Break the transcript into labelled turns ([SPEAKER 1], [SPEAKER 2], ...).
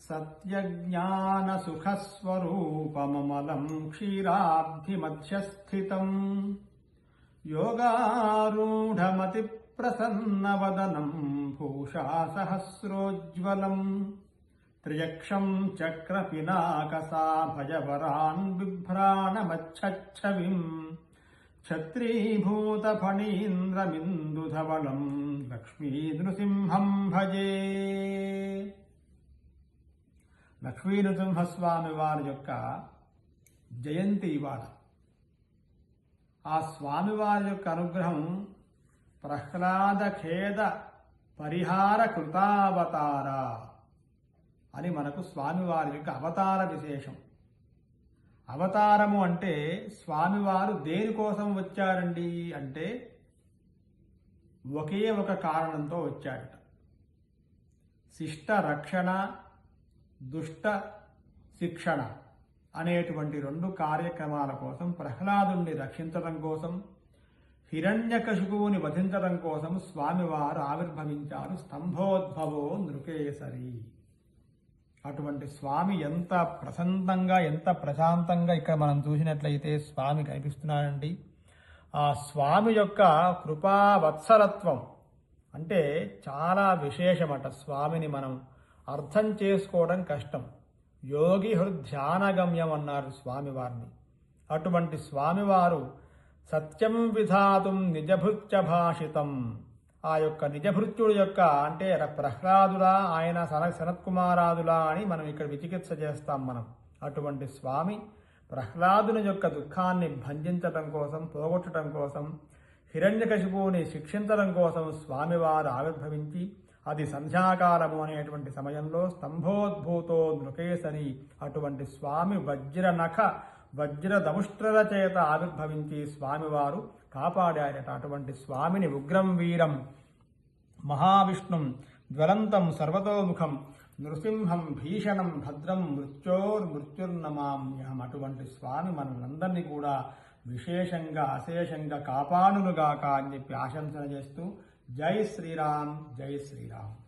[SPEAKER 1] सत्यज्ञानसुखस्वरूपममलं क्षीराब्धिमध्यस्थितं योगारूढमतिप्रसन्नवदनं भूषा सहस्रोज्ज्वलम् त्र्यक्षं चक्रपिनाकसाभयवरान् बिभ्राणमच्छच्छविम् छत्रीभूतफणीन्द्रमिन्दुधवलं लक्ष्मीनृसिंहं भजे. లక్ష్మీనృసింహస్వామి వారి యొక్క జయంతి ఇవాళ. ఆ స్వామివారి యొక్క అనుగ్రహం ప్రహ్లాద ఖేద పరిహార కృతావతార అని మనకు స్వామివారి యొక్క అవతార విశేషం. అవతారము అంటే స్వామివారు దేనికోసం వచ్చారండి అంటే ఒకే ఒక కారణంతో వచ్చాడట. శిష్ట రక్షణ, దుష్ట శిక్షణ అనేటువంటి రెండు కార్యక్రమాల కోసం, ప్రహ్లాదుని రక్షించడం కోసం, హిరణ్యకశిపువుని వధించడం కోసం స్వామివారు ఆవిర్భవించారు. స్తంభోద్భవో నృకేసరి. అటువంటి స్వామి ఎంత ప్రశాంతంగా, ఎంత ప్రశాంతంగా ఇక్కడ మనం చూసినట్లయితే స్వామి కనిపిస్తున్నారండి. ఆ స్వామి యొక్క కృపావత్సలత్వం అంటే చాలా విశేషమట. స్వామిని మనం అర్థం చేసుకోవడం కష్టం. యోగి హృధ్యానగమ్యం అన్నారు స్వామివారిని. అటువంటి స్వామివారు సత్యం విధాతుం నిజభృత్య భాషితం. ఆ యొక్క నిజభృత్యుడు యొక్క అంటే ప్రహ్లాదులా, ఆయన సనత్కుమారాదులా అని మనం ఇక్కడ విచికిత్స చేస్తాం మనం. అటువంటి స్వామి ప్రహ్లాదుని యొక్క దుఃఖాన్ని భంజించటం కోసం, పోగొట్టడం కోసం, హిరణ్యకశిపువుని శిక్షించడం కోసం స్వామివారు ఆవిర్భవించి, అది సంధ్యాకాలము అనేటువంటి సమయంలో స్తంభోద్భూతో నృకేసరి అటువంటి స్వామి వజ్రనఖ వజ్రదముష్ట్రల చేత ఆవిర్భవించి స్వామివారు కాపాడారట. అటువంటి స్వామిని ఉగ్రం వీరం మహావిష్ణుం జ్వలంతం సర్వతోముఖం నృసింహం భీషణం భద్రం మృత్యుర్నమామ్యహం. అటువంటి స్వామి మనందరినీ కూడా విశేషంగా అశేషంగా కాపాడునుగాక అని చెప్పి ఆశంసన చేస్తూ జై శ్రీరామ్, జై శ్రీరామ్.